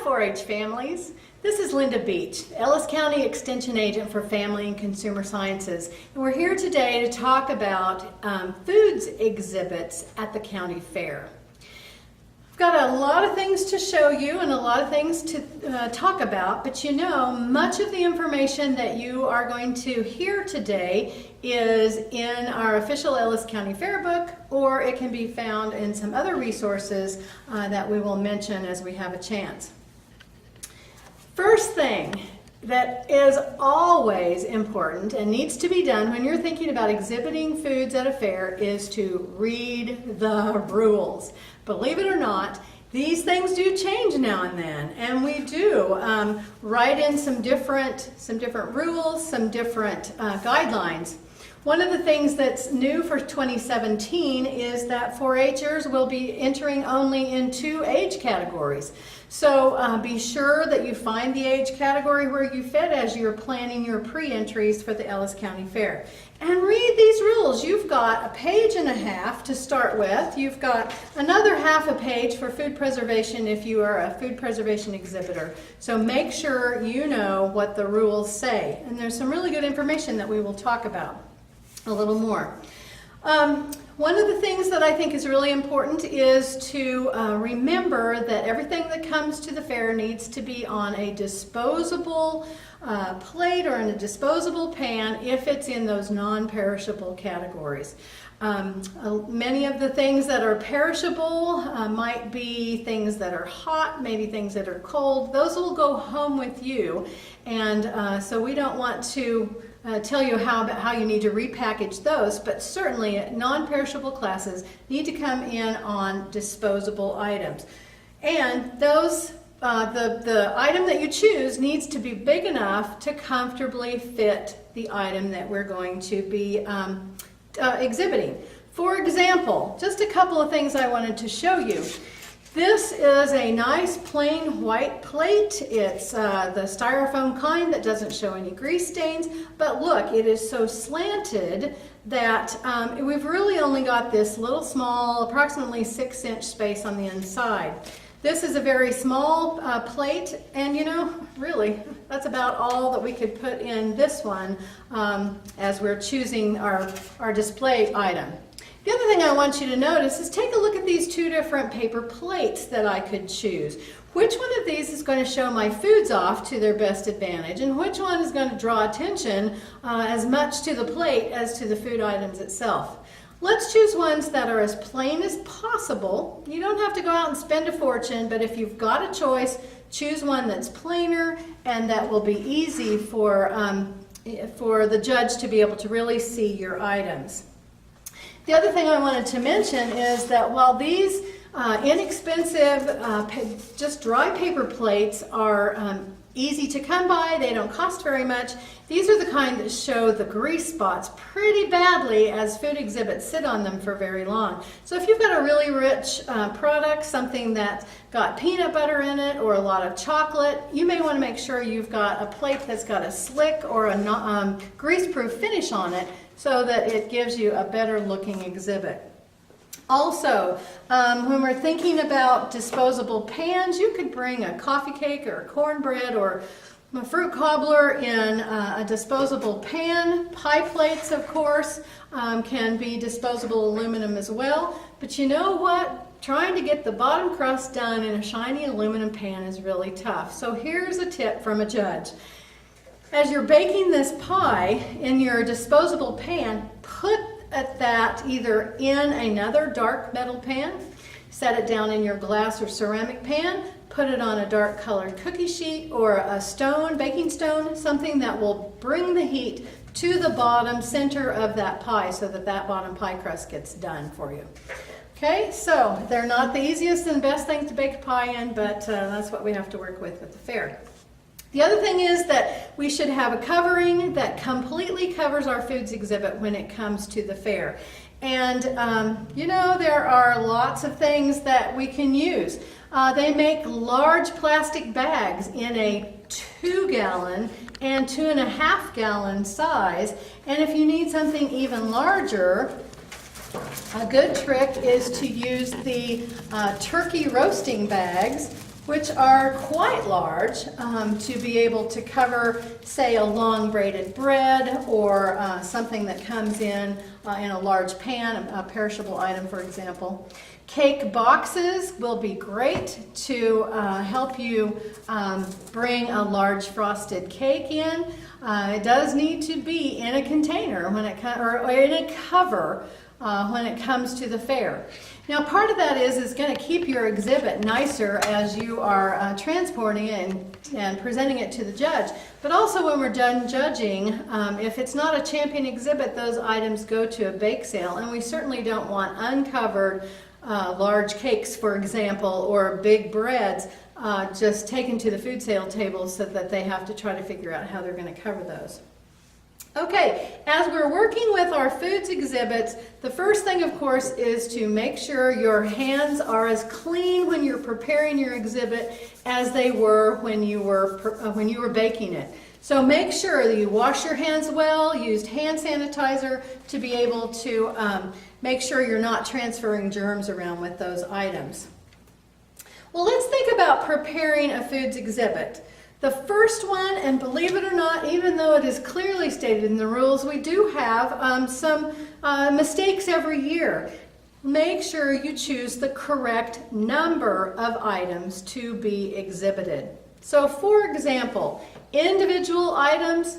4-H families. This is Linda Beech, Ellis County Extension Agent for Family and Consumer Sciences. And we're here today to talk about foods exhibits at the county fair. I've got a lot of things to show you and a lot of things to talk about, but you know, much of the information that you are going to hear today is in our official Ellis County Fair book, or it can be found in some other resources that we will mention as we have a chance. First thing that is always important and needs to be done when you're thinking about exhibiting foods at a fair is to read the rules. Believe it or not, these things do change now and then, and we do write in some different rules, some different guidelines. One of the things that's new for 2017 is that 4-Hers will be entering only in 2 age categories. So be sure that you find the age category where you fit as you're planning your pre-entries for the Ellis County Fair. And read these rules. You've got a page and a half to start with. You've got another half a page for food preservation if you are a food preservation exhibitor. So make sure you know what the rules say. And there's some really good information that we will talk about a little more. One of the things that I think is really important is to remember that everything that comes to the fair needs to be on a disposable plate or in a disposable pan if it's in those non-perishable categories. Many of the things that are perishable might be things that are hot, maybe things that are cold. Those will go home with you, and so we don't want to tell you how you need to repackage those, but certainly non-perishable classes need to come in on disposable items. And those the item that you choose needs to be big enough to comfortably fit the item that we're going to be exhibiting. For example, just a couple of things I wanted to show you. This is a nice plain white plate. It's the styrofoam kind that doesn't show any grease stains, but look, it is so slanted that we've really only got this little small, approximately 6-inch space on the inside. This is a very small plate, and you know, really, that's about all that we could put in this one as we're choosing our display item. The other thing I want you to notice is take a look at these 2 different paper plates that I could choose. Which one of these is going to show my foods off to their best advantage, and which one is going to draw attention as much to the plate as to the food items itself? Let's choose ones that are as plain as possible. You don't have to go out and spend a fortune, but if you've got a choice, choose one that's plainer and that will be easy for the judge to be able to really see your items. The other thing I wanted to mention is that while these inexpensive, just dry paper plates are easy to come by, they don't cost very much, these are the kind that show the grease spots pretty badly as food exhibits sit on them for very long. So if you've got a really rich product, something that's got peanut butter in it or a lot of chocolate, you may want to make sure you've got a plate that's got a slick or a grease-proof finish on it so that it gives you a better looking exhibit. Also, when we're thinking about disposable pans, you could bring a coffee cake or a cornbread or a fruit cobbler in a disposable pan. Pie plates, of course, can be disposable aluminum as well. But you know what? Trying to get the bottom crust done in a shiny aluminum pan is really tough. So here's a tip from a judge. As you're baking this pie in your disposable pan, put that either in another dark metal pan, set it down in your glass or ceramic pan, put it on a dark colored cookie sheet or a stone, baking stone, something that will bring the heat to the bottom center of that pie so that that bottom pie crust gets done for you. Okay, so they're not the easiest and best things to bake a pie in, but that's what we have to work with at the fair. The other thing is that we should have a covering that completely covers our foods exhibit when it comes to the fair. And you know, there are lots of things that we can use. They make large plastic bags in a 2-gallon and 2.5-gallon size. And if you need something even larger, a good trick is to use the turkey roasting bags, which are quite large to be able to cover, say, a long braided bread or something that comes in a large pan, a perishable item, for example. Cake boxes will be great to help you bring a large frosted cake in. It does need to be in a container when it or in a cover when it comes to the fair. Now, part of that is going to keep your exhibit nicer as you are transporting it and presenting it to the judge. But also when we're done judging, if it's not a champion exhibit, those items go to a bake sale, and we certainly don't want uncovered large cakes, for example, or big breads just taken to the food sale table so that they have to try to figure out how they're going to cover those. Okay, as we're working with our foods exhibits, the first thing, of course, is to make sure your hands are as clean when you're preparing your exhibit as they were when you were baking it. So make sure that you wash your hands well, use hand sanitizer to be able to make sure you're not transferring germs around with those items. Well, let's think about preparing a foods exhibit. The first one, and believe it or not, even though it is clearly stated in the rules, we do have some mistakes every year. Make sure you choose the correct number of items to be exhibited. So, for example, individual items,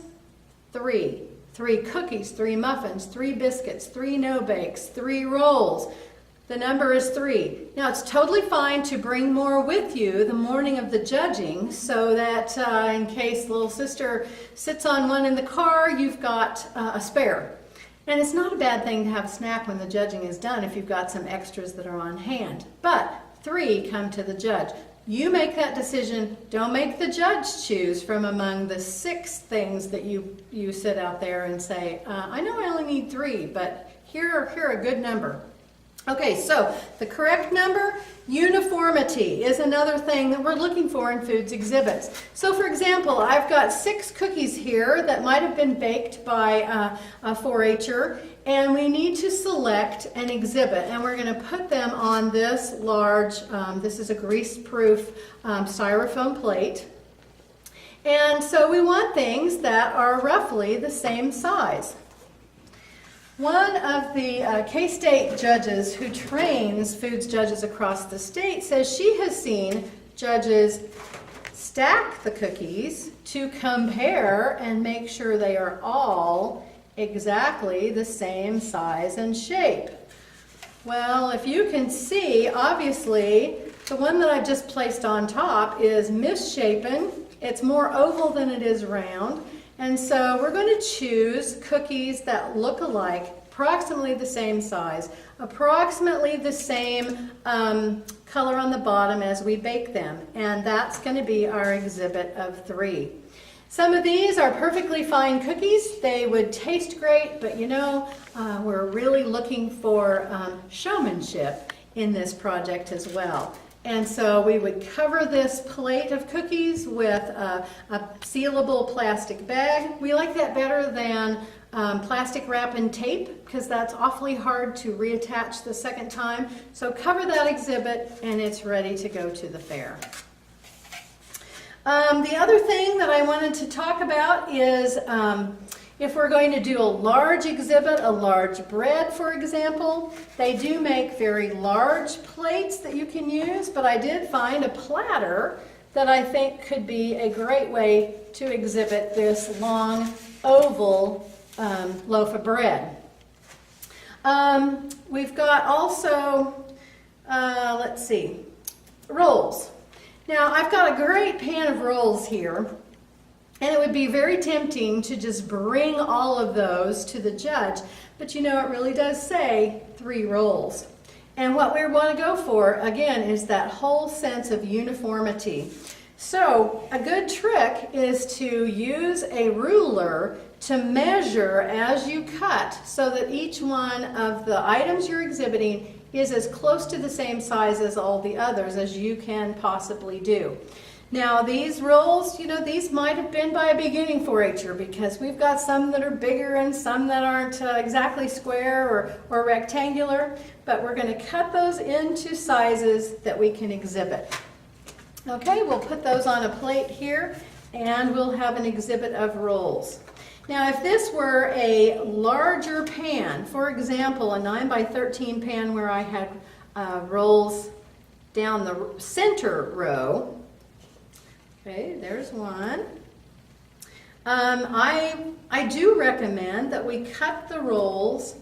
3. 3 cookies, 3 muffins, 3 biscuits, 3 no-bakes, 3 rolls. The number is 3. Now, it's totally fine to bring more with you the morning of the judging so that in case little sister sits on one in the car, you've got a spare. And it's not a bad thing to have a snack when the judging is done if you've got some extras that are on hand. But 3 come to the judge. You make that decision. Don't make the judge choose from among the 6 things that you sit out there and say, I know I only need 3, but here are a good number. Okay, so the correct number, uniformity is another thing that we're looking for in foods exhibits. So for example, I've got 6 cookies here that might have been baked by a 4-H'er, and we need to select an exhibit, and we're going to put them on this large, this is a grease-proof styrofoam plate. And so we want things that are roughly the same size. One of the K-State judges who trains foods judges across the state says she has seen judges stack the cookies to compare and make sure they are all exactly the same size and shape. Well, if you can see, obviously, the one that I've just placed on top is misshapen. It's more oval than it is round. And so we're going to choose cookies that look alike, approximately the same size, approximately the same color on the bottom as we bake them. And that's going to be our exhibit of 3. Some of these are perfectly fine cookies. They would taste great, but you know, we're really looking for showmanship in this project as well. And so we would cover this plate of cookies with a sealable plastic bag. We like that better than plastic wrap and tape because that's awfully hard to reattach the second time. So cover that exhibit and it's ready to go to the fair. The other thing that I wanted to talk about is if we're going to do a large exhibit, a large bread, for example, they do make very large plates that you can use, but I did find a platter that I think could be a great way to exhibit this long oval loaf of bread. We've got also, let's see, rolls. Now, I've got a great pan of rolls here. And it would be very tempting to just bring all of those to the judge. But you know, it really does say 3 rolls. And what we want to go for, again, is that whole sense of uniformity. So a good trick is to use a ruler to measure as you cut so that each one of the items you're exhibiting is as close to the same size as all the others as you can possibly do. Now these rolls, you know, these might have been by a beginning 4-H'er because we've got some that are bigger and some that aren't exactly square or rectangular, but we're going to cut those into sizes that we can exhibit. Okay, we'll put those on a plate here, and we'll have an exhibit of rolls. Now, if this were a larger pan, for example, a 9 by 13 pan where I had rolls down the center row, okay, there's one. I do recommend that we cut the rolls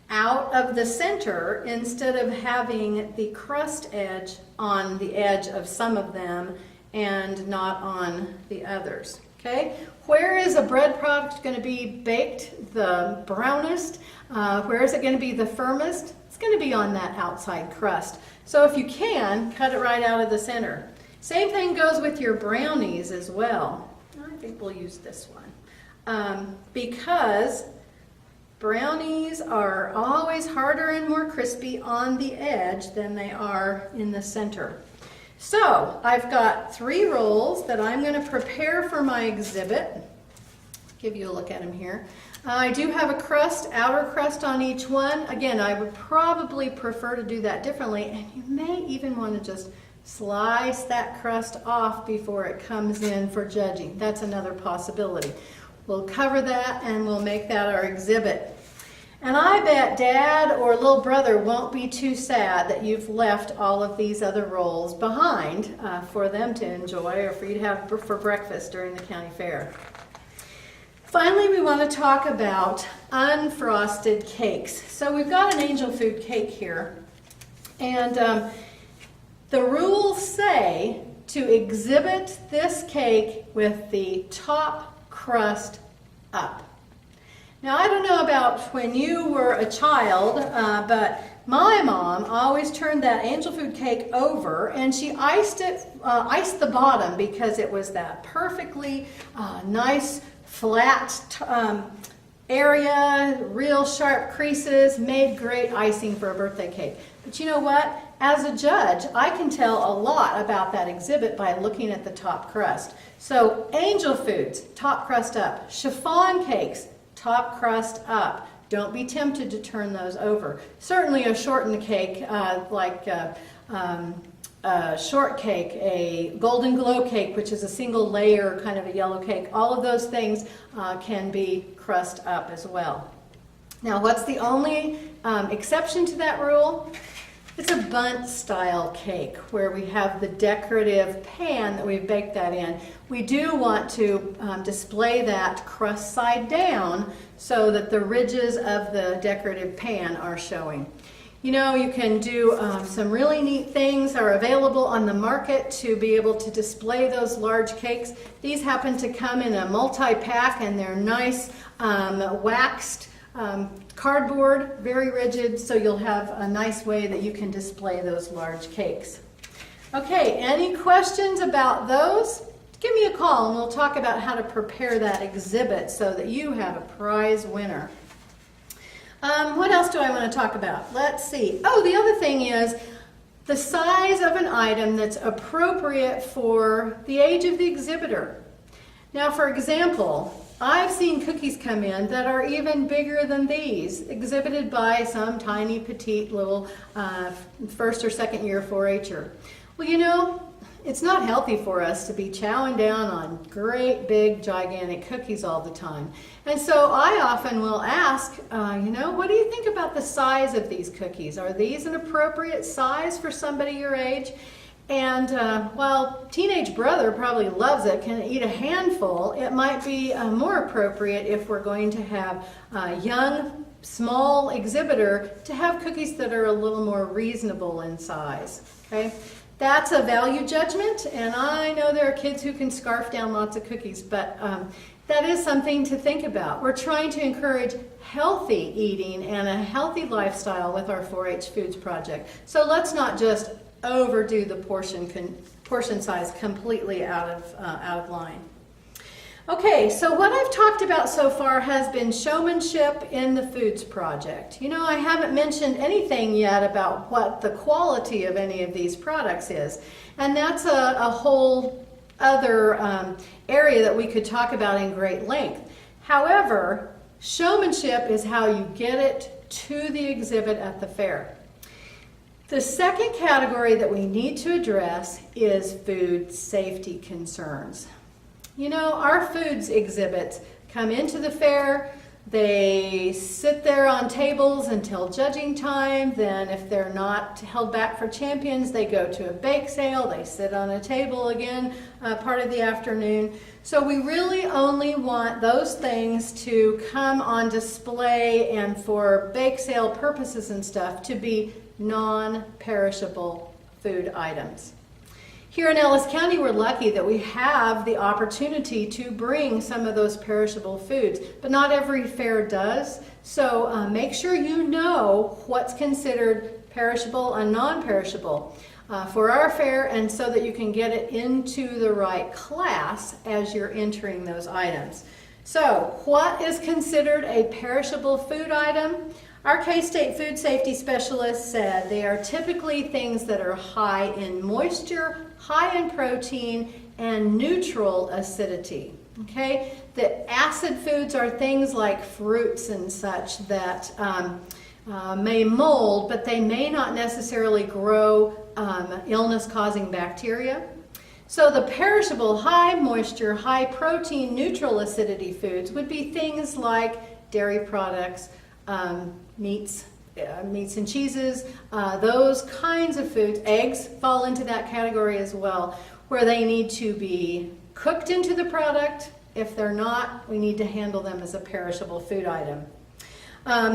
out of the center instead of having the crust edge on the edge of some of them and not on the others. Okay, where is a bread product going to be baked the brownest? Where is it going to be the firmest? It's going to be on that outside crust. So if you can, cut it right out of the center. Same thing goes with your brownies as well. I think we'll use this one because brownies are always harder and more crispy on the edge than they are in the center. So I've got 3 rolls that I'm going to prepare for my exhibit. Give you a look at them here. I do have a crust, outer crust on each one. Again, I would probably prefer to do that differently, and you may even want to just slice that crust off before it comes in for judging. That's another possibility. We'll cover that and we'll make that our exhibit. And I bet Dad or little brother won't be too sad that you've left all of these other rolls behind for them to enjoy or for you to have for breakfast during the county fair. Finally, we want to talk about unfrosted cakes. So we've got an angel food cake here, and the rules say to exhibit this cake with the top crust up. Now, I don't know about when you were a child, but my mom always turned that angel food cake over, and she iced the bottom because it was that perfectly nice, flat area, real sharp creases, made great icing for a birthday cake. But you know what? As a judge, I can tell a lot about that exhibit by looking at the top crust. So, angel foods, top crust up. Chiffon cakes, top crust up. Don't be tempted to turn those over. Certainly a shortened cake like a shortcake, a golden glow cake, which is a single layer kind of a yellow cake. All of those things can be crust up as well. Now, what's the only exception to that rule? It's a bundt style cake where we have the decorative pan that we've baked that in. We do want to display that crust side down so that the ridges of the decorative pan are showing. You know, you can do some really neat things are available on the market to be able to display those large cakes. These happen to come in a multi-pack, and they're nice waxed cardboard, very rigid, so you'll have a nice way that you can display those large cakes. Okay, any questions about those? Give me a call and we'll talk about how to prepare that exhibit so that you have a prize winner. What else do I want to talk about? Let's see. Oh, the other thing is the size of an item that's appropriate for the age of the exhibitor. Now, for example, I've seen cookies come in that are even bigger than these, exhibited by some tiny, petite little first or second year 4-H'er. Well, you know, it's not healthy for us to be chowing down on great, big, gigantic cookies all the time. And so I often will ask, you know, what do you think about the size of these cookies? Are these an appropriate size for somebody your age? And while teenage brother probably loves it, can eat a handful, it might be more appropriate if we're going to have a young, small exhibitor to have cookies that are a little more reasonable in size. Okay? That's a value judgment, and I know there are kids who can scarf down lots of cookies, but that is something to think about. We're trying to encourage healthy eating and a healthy lifestyle with our 4-H Foods project. So let's not just overdo the portion size completely out of line. Okay, so what I've talked about so far has been showmanship in the foods project. You know, I haven't mentioned anything yet about what the quality of any of these products is, and that's a whole other area that we could talk about in great length. However, showmanship is how you get it to the exhibit at the fair. The second category that we need to address is food safety concerns. You know, our foods exhibits come into the fair, they sit there on tables until judging time, then if they're not held back for champions, they go to a bake sale, they sit on a table again part of the afternoon. So we really only want those things to come on display and for bake sale purposes and stuff to be non-perishable food items. Here in Ellis County, we're lucky that we have the opportunity to bring some of those perishable foods, but not every fair does. So make sure you know what's considered perishable and non-perishable for our fair, and so that you can get it into the right class as you're entering those items. So what is considered a perishable food item? Our K-State food safety specialist said they are typically things that are high in moisture, high in protein, and neutral acidity. Okay? The acid foods are things like fruits and such that may mold, but they may not necessarily grow illness-causing bacteria. So the perishable, high moisture, high protein, neutral acidity foods would be things like dairy products, meats and cheeses, those kinds of foods. Eggs fall into that category as well, where they need to be cooked into the product. If they're not, we need to handle them as a perishable food item.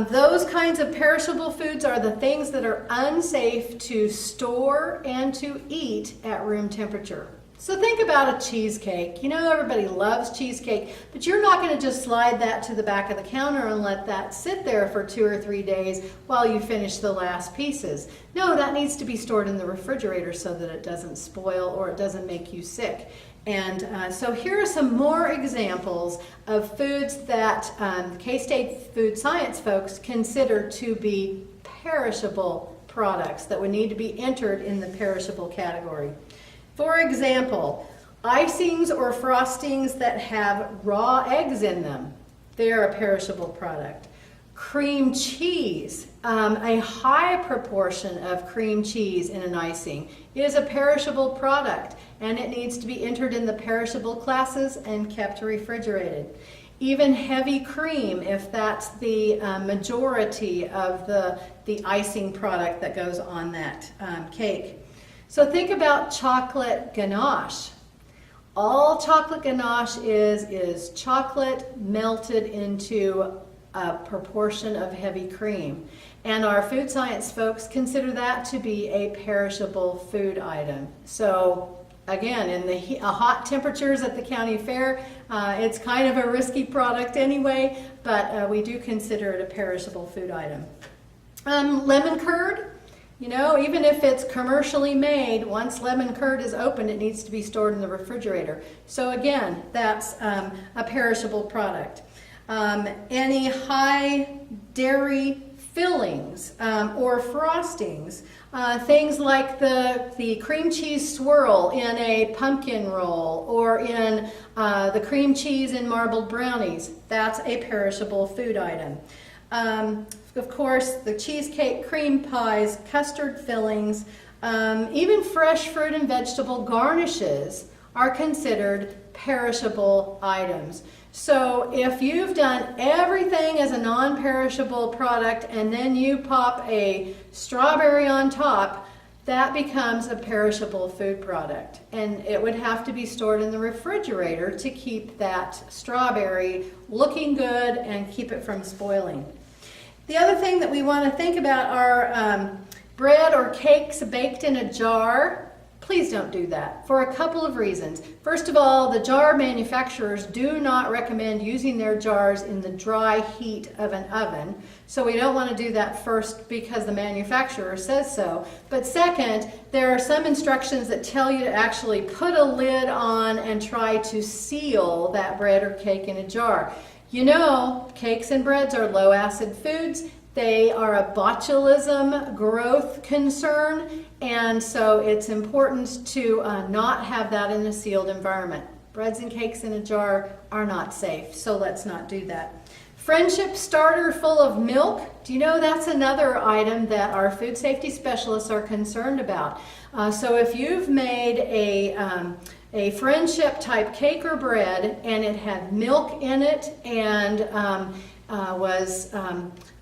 Those kinds of perishable foods are the things that are unsafe to store and to eat at room temperature. So think about a cheesecake. You know, everybody loves cheesecake, but you're not going to just slide that to the back of the counter and let that sit there for 2 or 3 days while you finish the last pieces. No, that needs to be stored in the refrigerator so that it doesn't spoil or it doesn't make you sick. And so here are some more examples of foods that K-State food science folks consider to be perishable products that would need to be entered in the perishable category. For example, icings or frostings that have raw eggs in them, they're a perishable product. Cream cheese, a high proportion of cream cheese in an icing is a perishable product, and it needs to be entered in the perishable classes and kept refrigerated. Even heavy cream, if that's the majority of the icing product that goes on that cake. So think about chocolate ganache. All chocolate ganache is chocolate melted into a proportion of heavy cream. And our food science folks consider that to be a perishable food item. So again, in the hot temperatures at the county fair, it's kind of a risky product anyway, but we do consider it a perishable food item. Lemon curd. You know, even if it's commercially made, once lemon curd is opened, it needs to be stored in the refrigerator. So again, that's a perishable product. Any high dairy fillings or frostings, things like the cream cheese swirl in a pumpkin roll or in the cream cheese in marbled brownies, that's a perishable food item. Of course, the cheesecake, cream pies, custard fillings, even fresh fruit and vegetable garnishes are considered perishable items. So if you've done everything as a non-perishable product and then you pop a strawberry on top, that becomes a perishable food product. And it would have to be stored in the refrigerator to keep that strawberry looking good and keep it from spoiling. The other thing that we want to think about are bread or cakes baked in a jar. Please don't do that for a couple of reasons. First of all, the jar manufacturers do not recommend using their jars in the dry heat of an oven. So we don't want to do that first because the manufacturer says so. But second, there are some instructions that tell you to actually put a lid on and try to seal that bread or cake in a jar. You know, cakes and breads are low acid foods. They are a botulism growth concern, and so it's important to not have that in a sealed environment. Breads and cakes in a jar are not safe, so let's not do that. Friendship starter full of milk. Do you know that's another item that our food safety specialists are concerned about? So if you've made a friendship type cake or bread and it had milk in it and was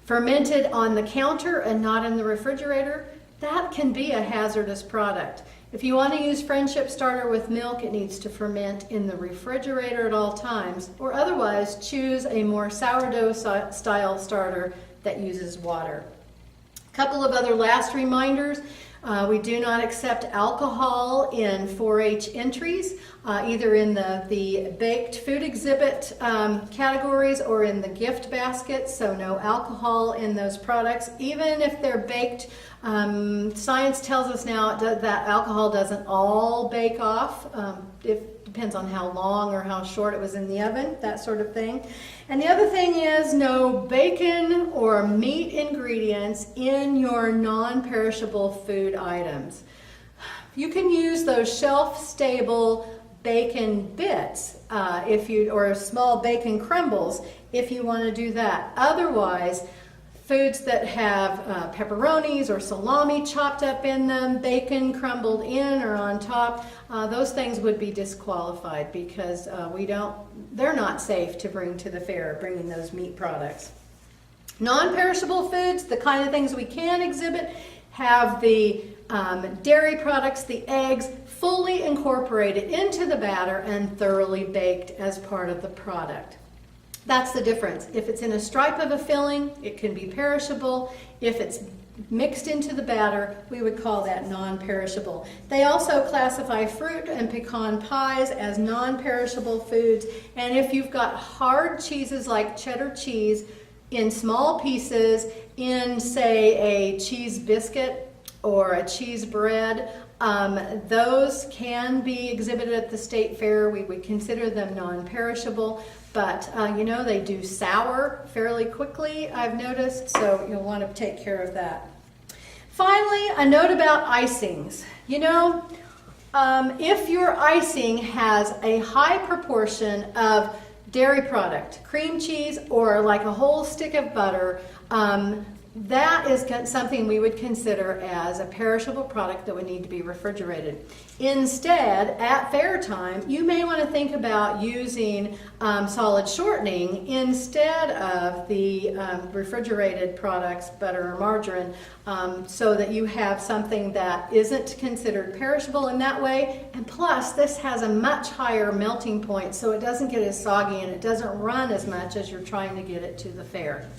fermented on the counter and not in the refrigerator, that can be a hazardous product. If you want to use friendship starter with milk, it needs to ferment in the refrigerator at all times, or otherwise choose a more sourdough style starter that uses water. A couple of other last reminders. We do not accept alcohol in 4-H entries, either in the baked food exhibit categories or in the gift baskets, so no alcohol in those products. Even if they're baked, science tells us now that alcohol doesn't all bake off. It depends on how long or how short it was in the oven, that sort of thing. And the other thing is no bacon or meat ingredients in your non-perishable food items. You can use those shelf-stable bacon bits or small bacon crumbles if you want to do that. Otherwise, foods that have pepperonis or salami chopped up in them, bacon crumbled in or on top, those things would be disqualified because they're not safe to bring to the fair, bringing those meat products. Non-perishable foods, the kind of things we can exhibit, have the dairy products, the eggs, fully incorporated into the batter and thoroughly baked as part of the product. That's the difference. If it's in a stripe of a filling, it can be perishable. If it's mixed into the batter, we would call that non-perishable. They also classify fruit and pecan pies as non-perishable foods. And if you've got hard cheeses like cheddar cheese in small pieces in, say, a cheese biscuit or a cheese bread, those can be exhibited at the state fair. We would consider them non-perishable. But, they do sour fairly quickly, I've noticed, so you'll want to take care of that. Finally, a note about icings. If your icing has a high proportion of dairy product, cream cheese, or like a whole stick of butter, that is something we would consider as a perishable product that would need to be refrigerated. Instead, at fair time, you may want to think about using solid shortening instead of the refrigerated products, butter or margarine, so that you have something that isn't considered perishable in that way. And plus, this has a much higher melting point, so it doesn't get as soggy and it doesn't run as much as you're trying to get it to the fair.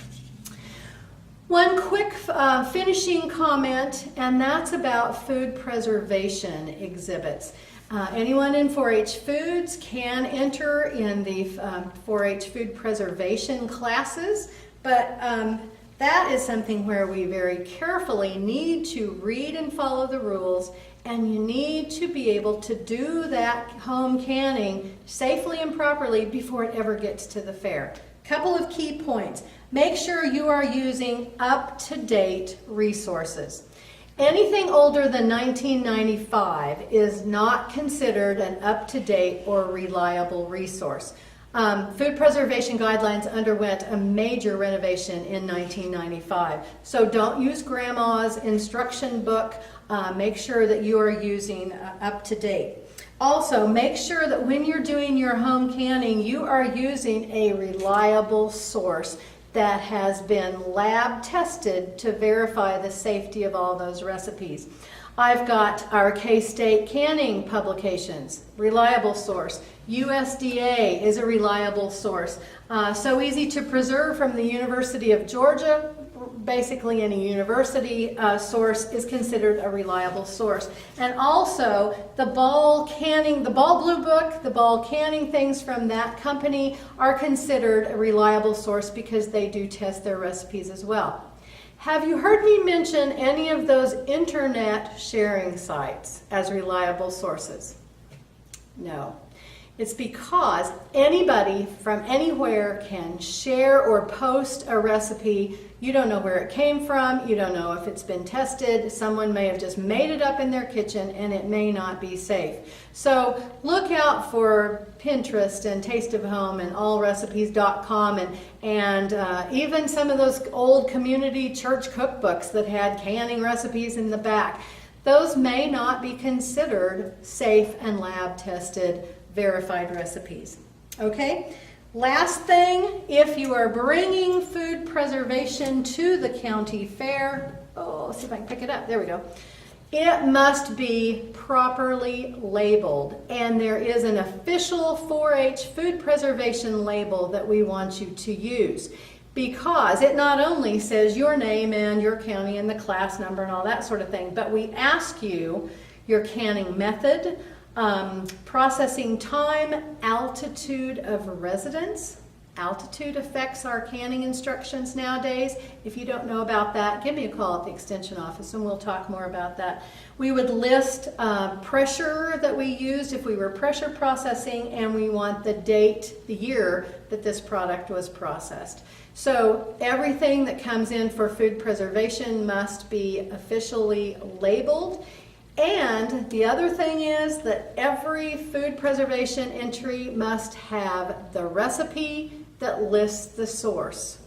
One quick finishing comment, and that's about food preservation exhibits. Anyone in 4-H Foods can enter in the 4-H food preservation classes, but that is something where we very carefully need to read and follow the rules, and you need to be able to do that home canning safely and properly before it ever gets to the fair. Couple of key points. Make sure you are using up-to-date resources. Anything older than 1995 is not considered an up-to-date or reliable resource. Food preservation guidelines underwent a major renovation in 1995. So don't use grandma's instruction book. Make sure that you are using up-to-date. Also, make sure that when you're doing your home canning, you are using a reliable source that has been lab tested to verify the safety of all those recipes. I've got our K-State canning publications, reliable source. USDA is a reliable source. So Easy to Preserve from the University of Georgia. Basically any university source is considered a reliable source. And also the Ball Blue Book, the Ball canning things from that company are considered a reliable source because they do test their recipes as well. Have you heard me mention any of those internet sharing sites as reliable sources? No. It's because anybody from anywhere can share or post a recipe. You don't know where it came from. You don't know if it's been tested. Someone may have just made it up in their kitchen and it may not be safe. So look out for Pinterest and Taste of Home and allrecipes.com and even some of those old community church cookbooks that had canning recipes in the back. Those may not be considered safe and lab tested verified recipes. Okay? Last thing, if you are bringing food preservation to the county fair, let's see if I can pick it up. There we go. It must be properly labeled, and there is an official 4-H food preservation label that we want you to use, because it not only says your name and your county and the class number and all that sort of thing, but we ask you your canning method, processing time, altitude of residence. Altitude affects our canning instructions nowadays. If you don't know about that, give me a call at the extension office and we'll talk more about that. We would list pressure that we used if we were pressure processing, and we want the date, the year that this product was processed. So everything that comes in for food preservation must be officially labeled. And the other thing is that every food preservation entry must have the recipe that lists the source.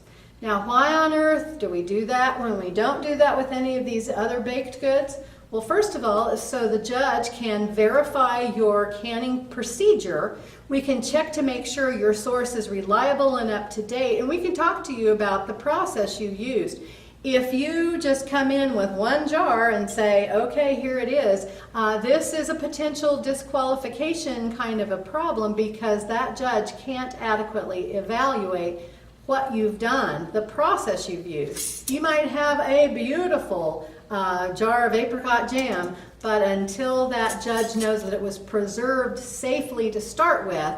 Now, why on earth do we do that when we don't do that with any of these other baked goods? Well, first of all, is so the judge can verify your canning procedure. We can check to make sure your source is reliable and up to date, and we can talk to you about the process you used. If you just come in with one jar and say, okay, here it is, this is a potential disqualification kind of a problem, because that judge can't adequately evaluate what you've done, the process you've used. You might have a beautiful jar of apricot jam, but until that judge knows that it was preserved safely to start with,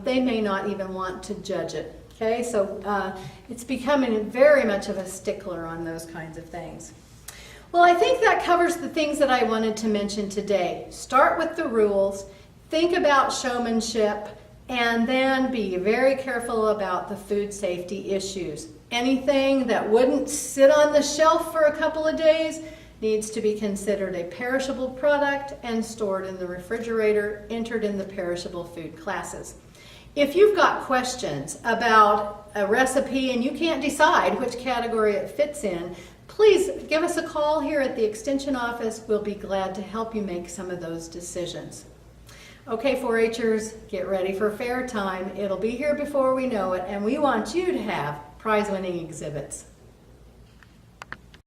they may not even want to judge it. Okay, so it's becoming very much of a stickler on those kinds of things. Well, I think that covers the things that I wanted to mention today. Start with the rules, think about showmanship, and then be very careful about the food safety issues. Anything that wouldn't sit on the shelf for a couple of days needs to be considered a perishable product and stored in the refrigerator, entered in the perishable food classes. If you've got questions about a recipe and you can't decide which category it fits in, please give us a call here at the Extension office. We'll be glad to help you make some of those decisions. Okay, 4-Hers, get ready for fair time. It'll be here before we know it, and we want you to have prize-winning exhibits.